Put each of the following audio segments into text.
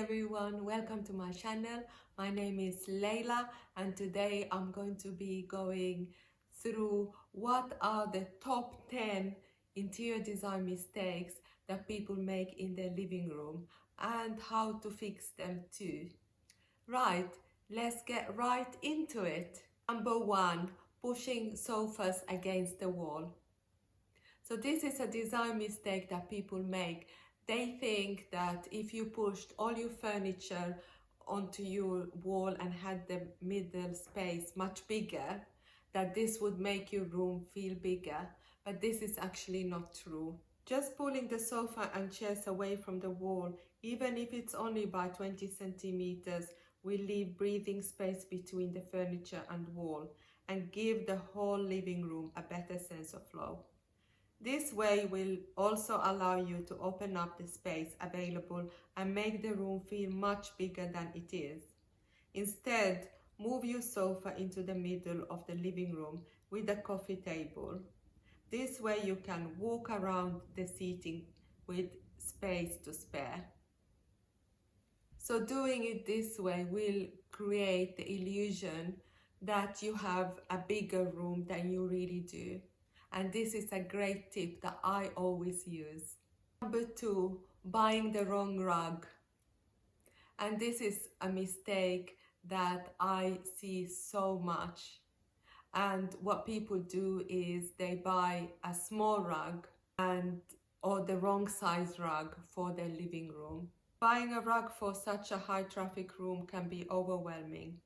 everyone, welcome to my channel. My name is Leila and today I'm going to be going through what are the top 10 interior design mistakes that people make in their living room and how to fix them too. Right, let's get right into it. Number 1, pushing sofas against the wall. So this is a design mistake that people make. They think that if you pushed all your furniture onto your wall and had the middle space much bigger, that this would make your room feel bigger. But this is actually not true. Just pulling the sofa and chairs away from the wall, even if it's only by 20 centimeters, will leave breathing space between the furniture and wall and give the whole living room a better sense of flow. This way will also allow you to open up the space available and make the room feel much bigger than it is. Instead, move your sofa into the middle of the living room with a coffee table. This way you can walk around the seating with space to spare. So doing it this way will create the illusion that you have a bigger room than you really do. And this is a great tip that I always use. Number 2, buying the wrong rug. And this is a mistake that I see so much. And what people do is they buy a small rug or the wrong size rug for their living room. Buying a rug for such a high traffic room can be overwhelming.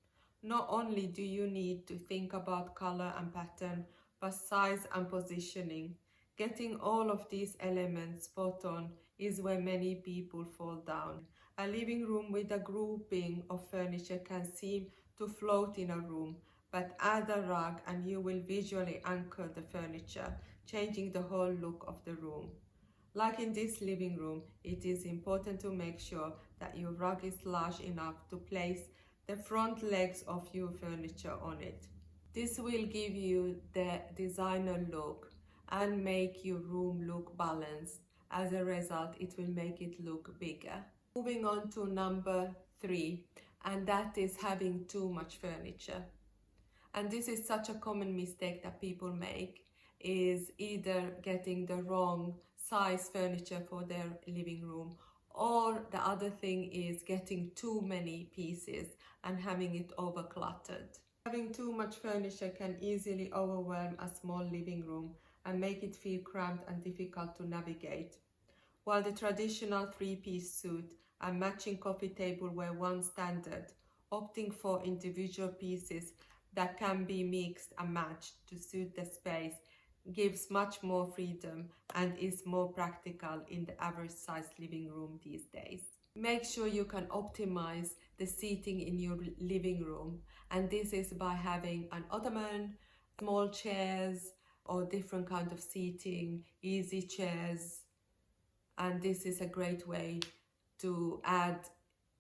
Not only do you need to think about color and pattern, but size and positioning. Getting all of these elements spot on is where many people fall down. A living room with a grouping of furniture can seem to float in a room, but add a rug and you will visually anchor the furniture, changing the whole look of the room. Like in this living room, it is important to make sure that your rug is large enough to place the front legs of your furniture on it. This will give you the designer look and make your room look balanced. As a result, it will make it look bigger. Moving on to number 3, and that is having too much furniture. And this is such a common mistake that people make, is either getting the wrong size furniture for their living room, or the other thing is getting too many pieces and having it over cluttered. Having too much furniture can easily overwhelm a small living room and make it feel cramped and difficult to navigate. While the traditional 3-piece suite and matching coffee table were once standard, opting for individual pieces that can be mixed and matched to suit the space gives much more freedom and is more practical in the average sized living room these days. Make sure you can optimize the seating in your living room, and this is by having an ottoman, small chairs or different kind of seating, easy chairs, and this is a great way to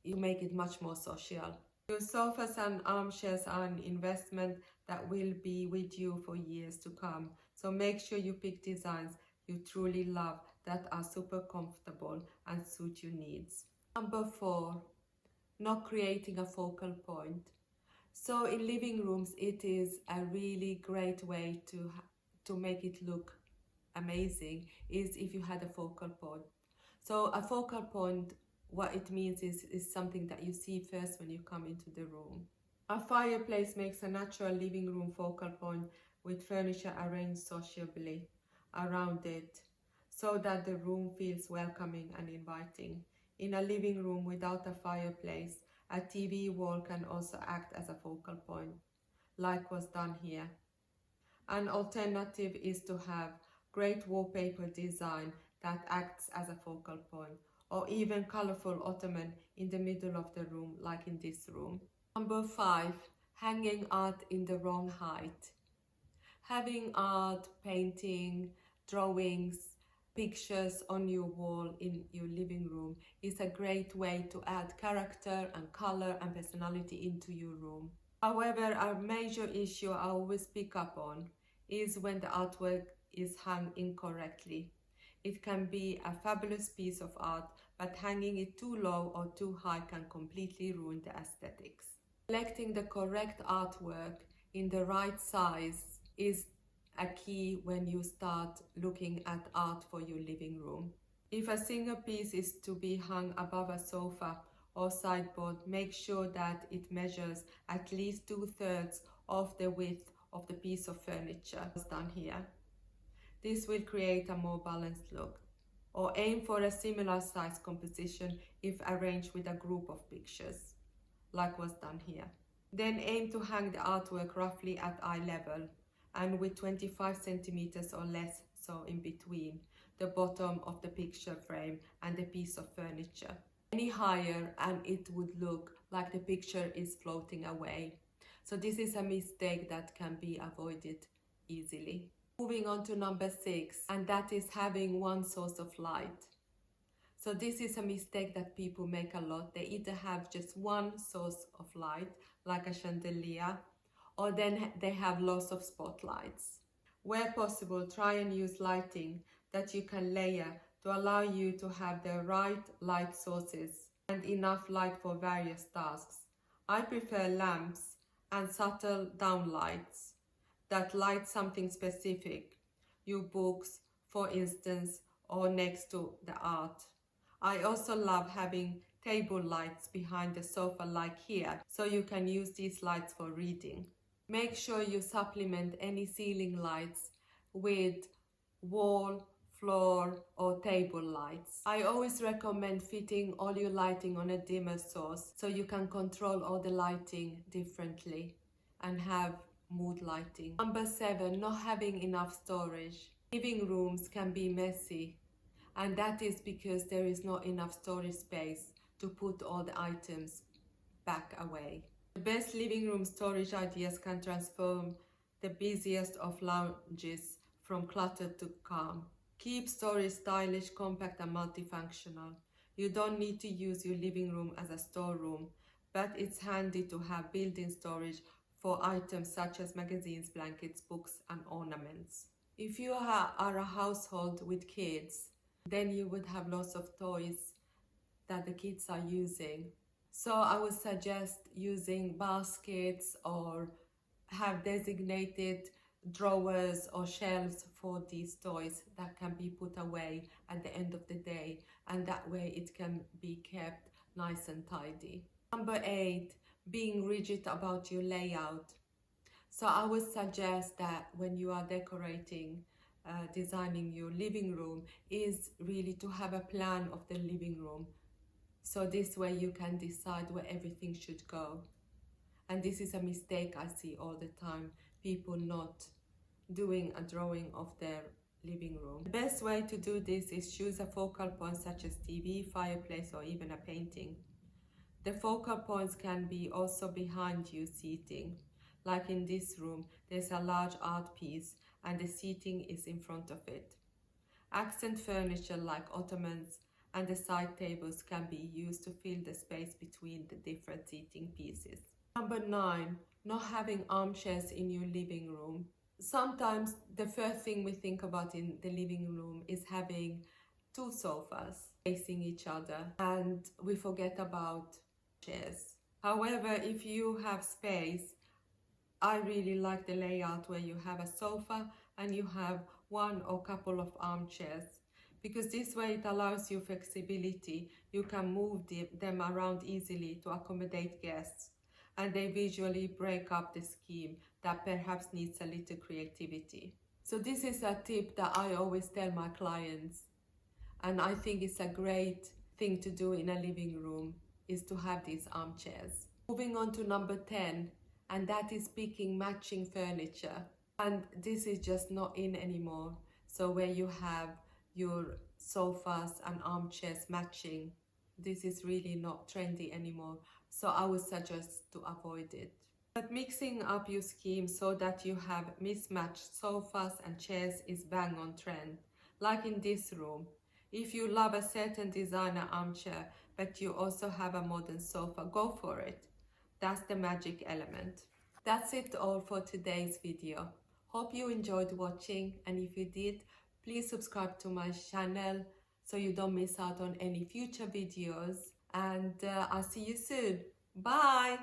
make it much more social. Your sofas and armchairs are an investment that will be with you for years to come, so make sure you pick designs you truly love that are super comfortable and suit your needs. Number 4, not creating a focal point. So in living rooms, it is a really great way to make it look amazing is if you had a focal point. So a focal point, what it means is something that you see first when you come into the room. A fireplace makes a natural living room focal point with furniture arranged sociably around it so that the room feels welcoming and inviting. In a living room without a fireplace, a TV wall can also act as a focal point, like was done here. An alternative is to have great wallpaper design that acts as a focal point, or even colorful ottoman in the middle of the room, like in this room. Number 5, hanging art in the wrong height. Having art, painting, drawings, pictures on your wall in your living room is a great way to add character and color and personality into your room. However, a major issue I always pick up on is when the artwork is hung incorrectly. It can be a fabulous piece of art, but hanging it too low or too high can completely ruin the aesthetics. Selecting the correct artwork in the right size is a key when you start looking at art for your living room. If a single piece is to be hung above a sofa or sideboard, make sure that it measures at least 2/3 of the width of the piece of furniture, as done here. This will create a more balanced look. Or aim for a similar size composition if arranged with a group of pictures, like was done here. Then aim to hang the artwork roughly at eye level and with 25 centimeters or less, so in between the bottom of the picture frame and the piece of furniture. Any higher and it would look like the picture is floating away. So this is a mistake that can be avoided easily. Moving on to number 6, and that is having one source of light. So this is a mistake that people make a lot. They either have just one source of light, like a chandelier, or then they have lots of spotlights. Where possible, try and use lighting that you can layer to allow you to have the right light sources and enough light for various tasks. I prefer lamps and subtle downlights that light something specific, your books, for instance, or next to the art. I also love having table lights behind the sofa like here, so you can use these lights for reading. Make sure you supplement any ceiling lights with wall, floor, or table lights. I always recommend fitting all your lighting on a dimmer source so you can control all the lighting differently and have mood lighting. Number 7, not having enough storage. Living rooms can be messy, and that is because there is not enough storage space to put all the items back away. The best living room storage ideas can transform the busiest of lounges from cluttered to calm. Keep storage stylish, compact, and multifunctional. You don't need to use your living room as a storeroom, but it's handy to have built-in storage for items such as magazines, blankets, books, and ornaments. If you are a household with kids, then you would have lots of toys that the kids are using. So I would suggest using baskets or have designated drawers or shelves for these toys that can be put away at the end of the day, and that way it can be kept nice and tidy. Number 8, being rigid about your layout. So I would suggest that when you are decorating, designing your living room, is really to have a plan of the living room. So this way you can decide where everything should go. And this is a mistake I see all the time, people not doing a drawing of their living room. The best way to do this is choose a focal point such as TV, fireplace, or even a painting. The focal points can be also behind you seating. Like in this room, there's a large art piece and the seating is in front of it. Accent furniture like ottomans and the side tables can be used to fill the space between the different seating pieces. Number 9, not having armchairs in your living room. Sometimes the first thing we think about in the living room is having 2 sofas facing each other, and we forget about chairs. However, if you have space, I really like the layout where you have a sofa and you have one or couple of armchairs, because this way it allows you flexibility. You can move them around easily to accommodate guests, and they visually break up the scheme that perhaps needs a little creativity. So this is a tip that I always tell my clients, and I think it's a great thing to do in a living room, is to have these armchairs. Moving on to number 10, and that is picking matching furniture. And this is just not in anymore. So where you have your sofas and armchairs matching, this is really not trendy anymore. So I would suggest to avoid it. But mixing up your scheme so that you have mismatched sofas and chairs is bang on trend. Like in this room, if you love a certain designer armchair, but you also have a modern sofa, go for it. That's the magic element. That's it all for today's video. Hope you enjoyed watching, and if you did, please subscribe to my channel, so you don't miss out on any future videos. And I'll see you soon. Bye!